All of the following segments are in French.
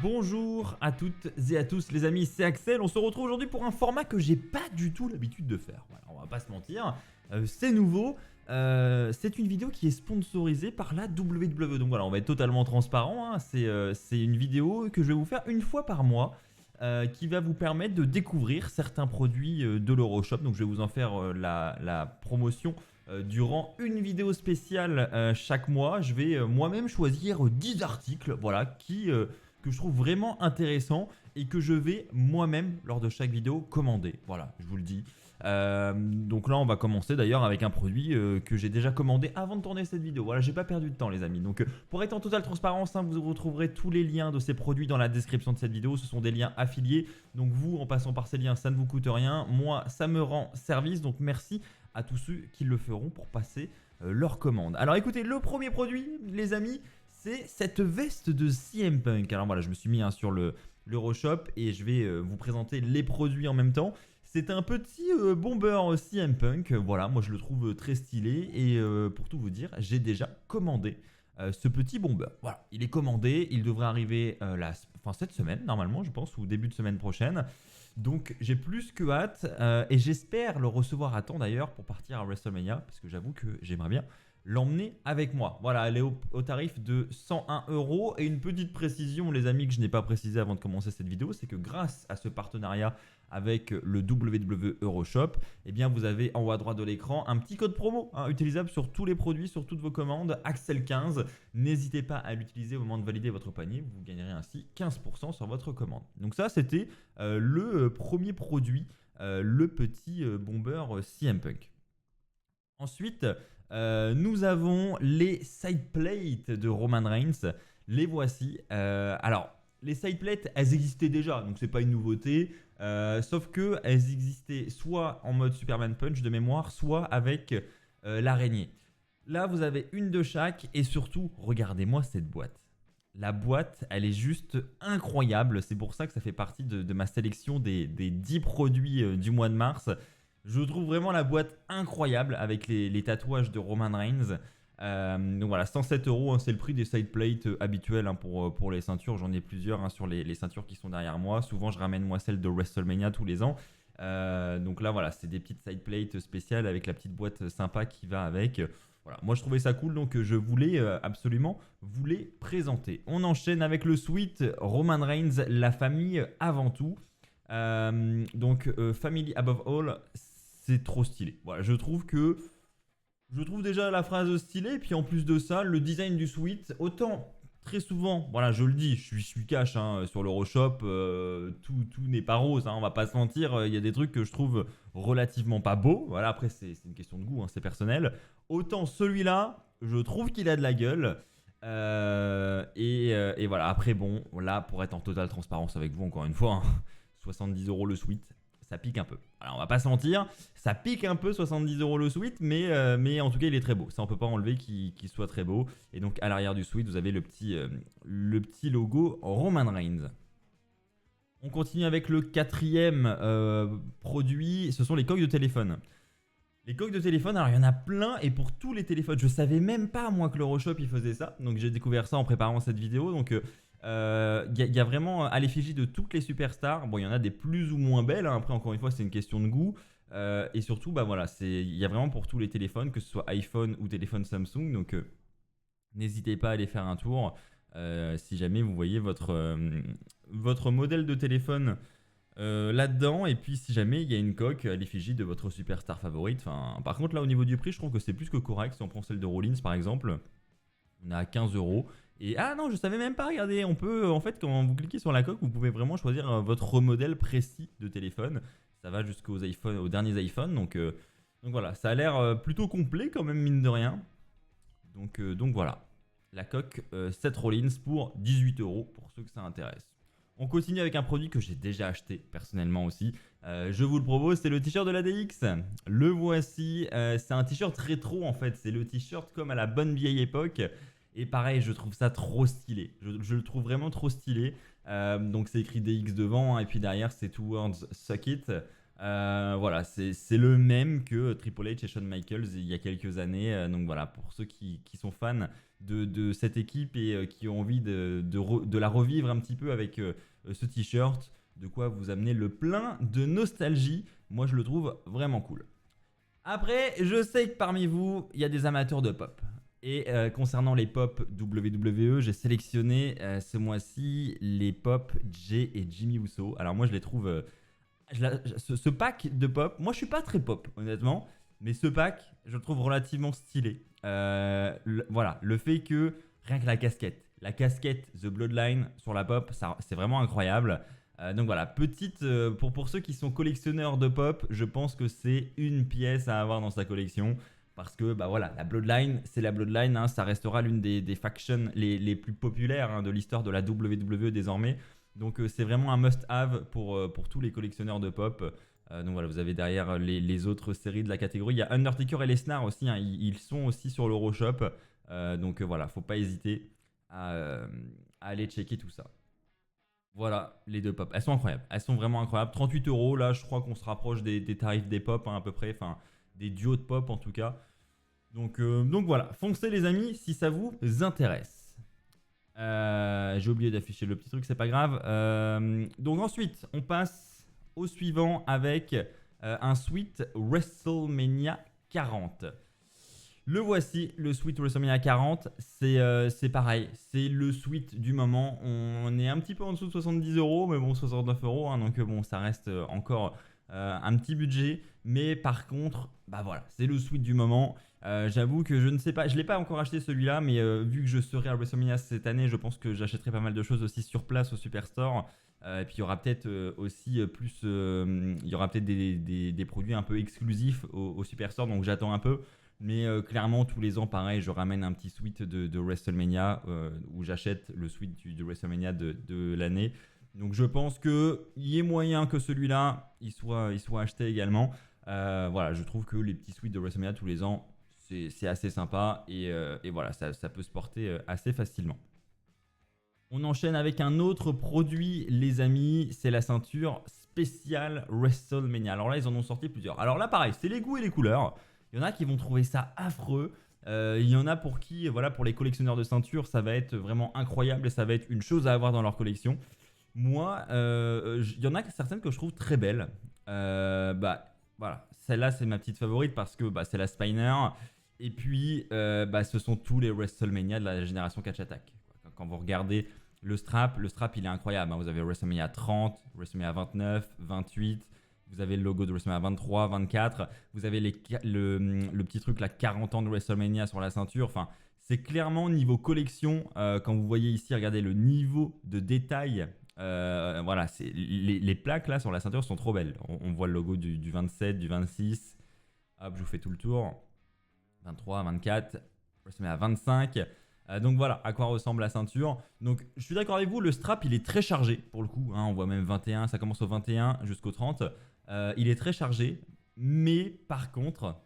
Bonjour à toutes et à tous les amis, c'est Axel. On se retrouve aujourd'hui pour un format que j'ai pas du tout l'habitude de faire. Voilà, on va pas se mentir, c'est nouveau. C'est une vidéo qui est sponsorisée par la WWE. Donc voilà, on va être totalement transparent. Hein. C'est une vidéo que je vais vous faire une fois par mois. Qui va vous permettre de découvrir certains produits de l'Euroshop. Donc je vais vous en faire la promotion durant une vidéo spéciale chaque mois. Je vais moi-même choisir 10 articles voilà, que je trouve vraiment intéressants et que je vais moi-même lors de chaque vidéo commander. Voilà, je vous le dis. Donc là on va commencer d'ailleurs avec un produit que j'ai déjà commandé avant de tourner cette vidéo. Voilà, j'ai pas perdu de temps les amis. Donc pour être en totale transparence, hein, vous retrouverez tous les liens de ces produits dans la description de cette vidéo. Ce sont des liens affiliés. Donc vous, en passant par ces liens, ça ne vous coûte rien. Moi, ça me rend service. Donc merci à tous ceux qui le feront pour passer leur commande. Alors écoutez, le premier produit les amis, c'est cette veste de CM Punk. Alors voilà, je me suis mis sur l'Euroshop et je vais vous présenter les produits en même temps. C'est un petit bomber CM Punk, voilà, moi je le trouve très stylé et pour tout vous dire, j'ai déjà commandé ce petit bomber. Voilà, il est commandé, il devrait arriver cette semaine normalement je pense, ou début de semaine prochaine. Donc j'ai plus que hâte et j'espère le recevoir à temps d'ailleurs pour partir à WrestleMania parce que j'avoue que j'aimerais bien l'emmener avec moi. Voilà, elle est au tarif de 101 € et une petite précision les amis que je n'ai pas précisé avant de commencer cette vidéo, c'est que grâce à ce partenariat avec le WWE Euroshop, eh bien vous avez en haut à droite de l'écran un petit code promo utilisable sur tous les produits, sur toutes vos commandes, Axel15. N'hésitez pas à l'utiliser au moment de valider votre panier, vous gagnerez ainsi 15% sur votre commande. Donc ça c'était le premier produit, le petit bomber CM Punk. Ensuite, nous avons les side plates de Roman Reigns. Les voici. Alors, les side plates, elles existaient déjà, donc c'est pas une nouveauté. Sauf que elles existaient soit en mode Superman Punch de mémoire, soit avec l'araignée. Là, vous avez une de chaque et surtout, regardez-moi cette boîte. La boîte, elle est juste incroyable. C'est pour ça que ça fait partie de ma sélection des 10 produits du mois de mars. Je trouve vraiment la boîte incroyable avec les tatouages de Roman Reigns. Donc voilà, 107 €, c'est le prix des side plates habituels pour les ceintures. J'en ai plusieurs sur les ceintures qui sont derrière moi. Souvent, je ramène moi celle de WrestleMania tous les ans. Donc là, voilà, c'est des petites side plates spéciales avec la petite boîte sympa qui va avec. Voilà, moi je trouvais ça cool donc je voulais absolument vous les présenter. On enchaîne avec le suite Roman Reigns, la famille avant tout. Donc Family Above All, c'est trop stylé. Voilà, je trouve déjà la phrase stylée, et puis en plus de ça, le design du suite, autant très souvent, voilà, je le dis, je suis cash sur l'Euroshop, tout n'est pas rose, on va pas se mentir, il y a des trucs que je trouve relativement pas beaux. Voilà, après c'est une question de goût, c'est personnel. Autant celui-là, je trouve qu'il a de la gueule. Et voilà, après bon, là pour être en totale transparence avec vous encore une fois, 70 € le suite, ça pique un peu. Alors on va pas se mentir, ça pique un peu 70 € le suite, mais en tout cas il est très beau. Ça on peut pas enlever qu'il soit très beau. Et donc à l'arrière du suite vous avez le petit logo Roman Reigns. On continue avec le quatrième produit, ce sont les coques de téléphone. Les coques de téléphone, alors il y en a plein et pour tous les téléphones. Je savais même pas moi que l'Euroshop il faisait ça. Donc j'ai découvert ça en préparant cette vidéo. Donc y a vraiment à l'effigie de toutes les superstars. Bon, il y en a des plus ou moins belles. Après, encore une fois, c'est une question de goût. Et surtout, bah voilà, il y a vraiment pour tous les téléphones, que ce soit iPhone ou téléphone Samsung. Donc n'hésitez pas à aller faire un tour si jamais vous voyez votre modèle de téléphone là-dedans. Et puis si jamais il y a une coque à l'effigie de votre superstar favorite. Par contre, là, au niveau du prix, je trouve que c'est plus que correct. Si on prend celle de Rollins, par exemple, on est à 15 €. Et ah non, je savais même pas, regardez, on peut, en fait, quand vous cliquez sur la coque, vous pouvez vraiment choisir votre modèle précis de téléphone. Ça va jusqu'aux aux derniers iPhones, donc voilà, ça a l'air plutôt complet quand même, mine de rien. Donc voilà, la coque 7 Rollins pour 18 € pour ceux que ça intéresse. On continue avec un produit que j'ai déjà acheté personnellement aussi. Je vous le propose, c'est le t-shirt de la DX. Le voici, c'est un t-shirt rétro en fait, c'est le t-shirt comme à la bonne vieille époque. Et pareil, je trouve ça trop stylé. Je le trouve vraiment trop stylé. Donc c'est écrit DX devant et puis derrière c'est Two Words Suck It. Voilà, c'est le même que Triple H et Shawn Michaels il y a quelques années. Donc voilà, pour ceux qui sont fans de cette équipe et qui ont envie de la revivre un petit peu avec ce t-shirt, de quoi vous amener le plein de nostalgie. Moi, je le trouve vraiment cool. Après, je sais que parmi vous, il y a des amateurs de pop. Et concernant les pop WWE, j'ai sélectionné ce mois-ci les pop Jay et Jimmy Uso. Alors moi, je les trouve ce pack de pop, moi je suis pas très pop honnêtement, mais ce pack je le trouve relativement stylé. Voilà, le fait que rien que la casquette The Bloodline sur la pop, c'est vraiment incroyable. Donc voilà, petite pour ceux qui sont collectionneurs de pop, je pense que c'est une pièce à avoir dans sa collection. Parce que bah voilà, la Bloodline, c'est la Bloodline, hein, ça restera l'une des factions les plus populaires hein, de l'histoire de la WWE désormais. Donc c'est vraiment un must-have pour tous les collectionneurs de pop. Donc voilà, vous avez derrière les autres séries de la catégorie. Il y a Undertaker et Lesnar aussi, hein, ils sont aussi sur l'Euroshop. Donc voilà, faut pas hésiter à aller checker tout ça. Voilà, les deux pop. Elles sont incroyables. Elles sont vraiment incroyables. 38 euros, là, je crois qu'on se rapproche des tarifs des pop hein, à peu près. Enfin, des duos de pop en tout cas. Donc voilà, foncez les amis si ça vous intéresse. J'ai oublié d'afficher le petit truc, c'est pas grave. Donc ensuite, on passe au suivant avec un suite WrestleMania 40. Le voici, le suite WrestleMania 40. C'est pareil, c'est le suite du moment. On est un petit peu en dessous de 70 euros, mais bon, 69 euros. Hein, donc bon, ça reste encore un petit budget. Mais par contre, bah voilà, c'est le suite du moment. J'avoue que je ne sais pas, je ne l'ai pas encore acheté celui-là, mais vu que je serai à WrestleMania cette année, je pense que j'achèterai pas mal de choses aussi sur place au Superstore. Et puis il y aura peut-être aussi plus, il y aura peut-être des produits un peu exclusifs au Superstore, donc j'attends un peu. Mais clairement, tous les ans, pareil, je ramène un petit suite de WrestleMania où j'achète le suite de WrestleMania de l'année. Donc je pense qu'il y ait moyen que celui-là, il soit acheté également. Voilà, je trouve que les petits suites de WrestleMania tous les ans, c'est assez sympa et voilà, ça peut se porter assez facilement. On enchaîne avec un autre produit, les amis, c'est la ceinture spéciale WrestleMania. Alors là, ils en ont sorti plusieurs. Alors là, pareil, c'est les goûts et les couleurs. Il y en a qui vont trouver ça affreux. Il y en a pour qui, voilà, pour les collectionneurs de ceintures, ça va être vraiment incroyable et ça va être une chose à avoir dans leur collection. Moi, il y en a certaines que je trouve très belles. Bah, voilà, celle-là, c'est ma petite favorite parce que bah, c'est la Spiner. Et puis, bah, ce sont tous les WrestleMania de la génération Catch Attack. Quand vous regardez le strap, il est incroyable. Hein. Vous avez WrestleMania 30, WrestleMania 29, 28. Vous avez le logo de WrestleMania 23, 24. Vous avez le petit truc, là, 40 ans de WrestleMania sur la ceinture. Enfin, c'est clairement niveau collection. Quand vous voyez ici, regardez le niveau de détail. Voilà, les plaques là sur la ceinture sont trop belles. On voit le logo du 27, du 26. Hop, je vous fais tout le tour. 23, 24, WrestleMania 25. Donc voilà à quoi ressemble la ceinture. Donc je suis d'accord avec vous, le strap il est très chargé pour le coup. Hein, on voit même 21, ça commence au 21 jusqu'au 30. Il est très chargé, mais par contre,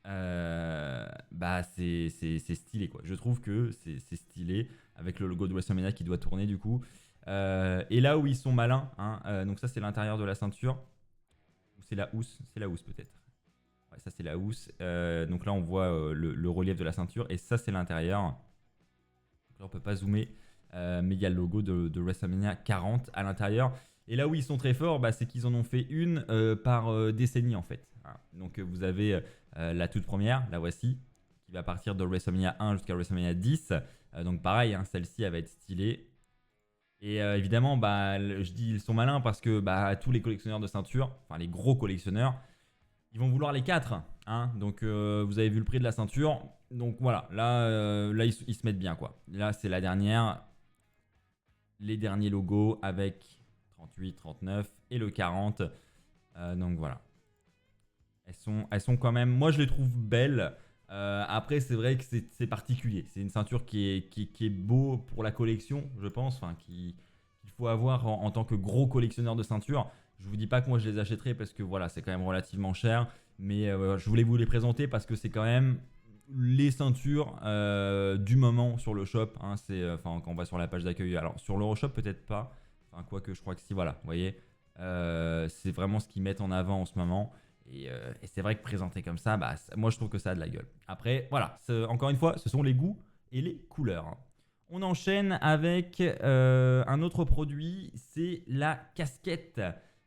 bah c'est stylé quoi. Je trouve que c'est stylé avec le logo de WrestleMania qui doit tourner du coup. Et là où ils sont malins, hein, donc ça c'est l'intérieur de la ceinture. Ou c'est la housse peut-être. Ouais, ça c'est la housse. Donc là on voit le relief de la ceinture et ça c'est l'intérieur. Donc là on peut pas zoomer, mais il y a le logo de WrestleMania 40 à l'intérieur. Et là où ils sont très forts, bah, c'est qu'ils en ont fait une par décennie en fait. Hein. Donc vous avez la toute première, la voici, qui va partir de WrestleMania 1 jusqu'à WrestleMania 10. Donc pareil, hein, celle-ci elle va être stylée. Et évidemment, bah, je dis ils sont malins parce que bah, tous les collectionneurs de ceintures, enfin les gros collectionneurs, ils vont vouloir les 4. Hein. Donc vous avez vu le prix de la ceinture. Donc voilà, là ils se mettent bien quoi. Là c'est la dernière. Les derniers logos avec 38, 39 et le 40. Donc voilà. Elles sont quand même... Moi je les trouve belles. Après c'est vrai que c'est particulier. C'est une ceinture qui est beau pour la collection, je pense. Enfin, qu'il faut avoir en tant que gros collectionneur de ceintures. Je vous dis pas que moi je les achèterai parce que voilà, c'est quand même relativement cher. Mais je voulais vous les présenter parce que c'est quand même les ceintures du moment sur le shop. Hein, quand on va sur la page d'accueil. Alors sur l'Euroshop peut-être pas. Enfin quoique je crois que si, voilà. Vous voyez. C'est vraiment ce qu'ils mettent en avant en ce moment. Et c'est vrai que présenté comme ça, bah, moi je trouve que ça a de la gueule. Après, voilà, encore une fois, ce sont les goûts et les couleurs. On enchaîne avec un autre produit, c'est la casquette.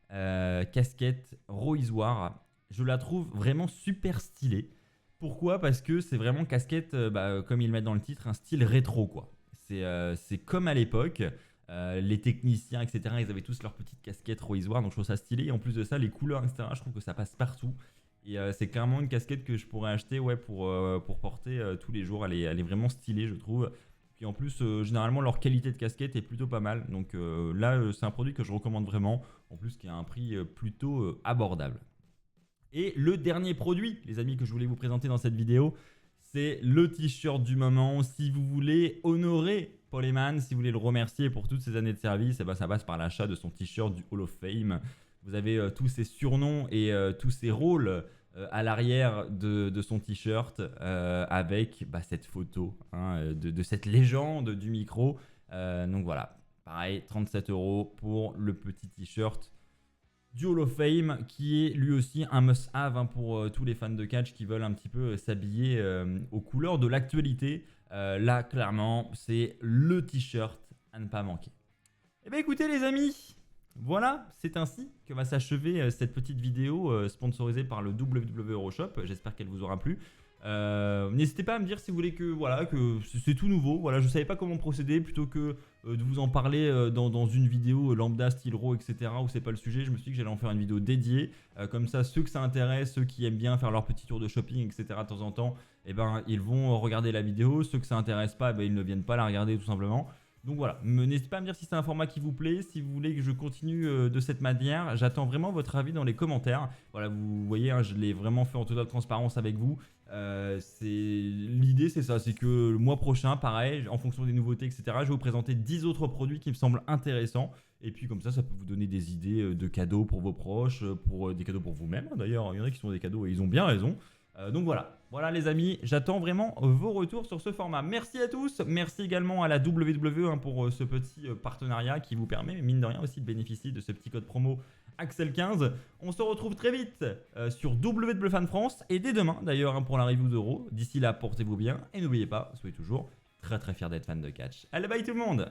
Casquette Roisoir. Je la trouve vraiment super stylée. Pourquoi? Parce que c'est vraiment casquette, comme ils le mettent dans le titre, un style rétro, quoi. C'est comme à l'époque. Les techniciens, etc., ils avaient tous leurs petites casquettes Roisoir, donc je trouve ça stylé. Et en plus de ça, les couleurs, etc., je trouve que ça passe partout. Et c'est clairement une casquette que je pourrais acheter, ouais, pour porter tous les jours. Elle est vraiment stylée, je trouve. Puis en plus, généralement, leur qualité de casquette est plutôt pas mal. Donc là, c'est un produit que je recommande vraiment. En plus, qui a un prix plutôt abordable. Et le dernier produit, les amis, que je voulais vous présenter dans cette vidéo, c'est le t-shirt du moment. Si vous voulez honorer Paul Heyman, si vous voulez le remercier pour toutes ces années de service, et ben ça passe par l'achat de son t-shirt du Hall of Fame. Vous avez tous ses surnoms et tous ses rôles à l'arrière de son t-shirt avec cette photo de cette légende du micro. Donc voilà, pareil, 37 € pour le petit t-shirt du Hall of Fame, qui est lui aussi un must-have pour tous les fans de catch qui veulent un petit peu s'habiller aux couleurs de l'actualité. Là, clairement, c'est le t-shirt à ne pas manquer. Eh bien, écoutez les amis, voilà, c'est ainsi que va s'achever cette petite vidéo sponsorisée par le WWE Euroshop. J'espère qu'elle vous aura plu. N'hésitez pas à me dire si vous voulez que c'est tout nouveau. Voilà, je savais pas comment procéder, plutôt que de vous en parler dans une vidéo lambda style raw, etc. où c'est pas le sujet. Je me suis dit que j'allais en faire une vidéo dédiée, comme ça ceux que ça intéresse, ceux qui aiment bien faire leur petit tour de shopping, etc. de temps en temps, et ben ils vont regarder la vidéo. Ceux que ça intéresse pas, ils ne viennent pas la regarder tout simplement. Donc voilà, n'hésitez pas à me dire si c'est un format qui vous plaît, si vous voulez que je continue de cette manière. J'attends vraiment votre avis dans les commentaires. Voilà, vous voyez, je l'ai vraiment fait en totale transparence avec vous. L'idée c'est ça, c'est que le mois prochain, pareil, en fonction des nouveautés, etc., je vais vous présenter 10 autres produits qui me semblent intéressants. Et puis comme ça peut vous donner des idées de cadeaux pour vos proches, pour des cadeaux pour vous-même. D'ailleurs, il y en a qui sont des cadeaux et ils ont bien raison. Donc voilà les amis, j'attends vraiment vos retours sur ce format. Merci à tous, merci également à la WWE pour ce petit partenariat qui vous permet, mine de rien, aussi de bénéficier de ce petit code promo Axel15. On se retrouve très vite sur WWE Fan France et dès demain d'ailleurs pour la review d'Euro. D'ici là, portez-vous bien et n'oubliez pas, soyez toujours très fiers d'être fan de catch. Allez, bye tout le monde!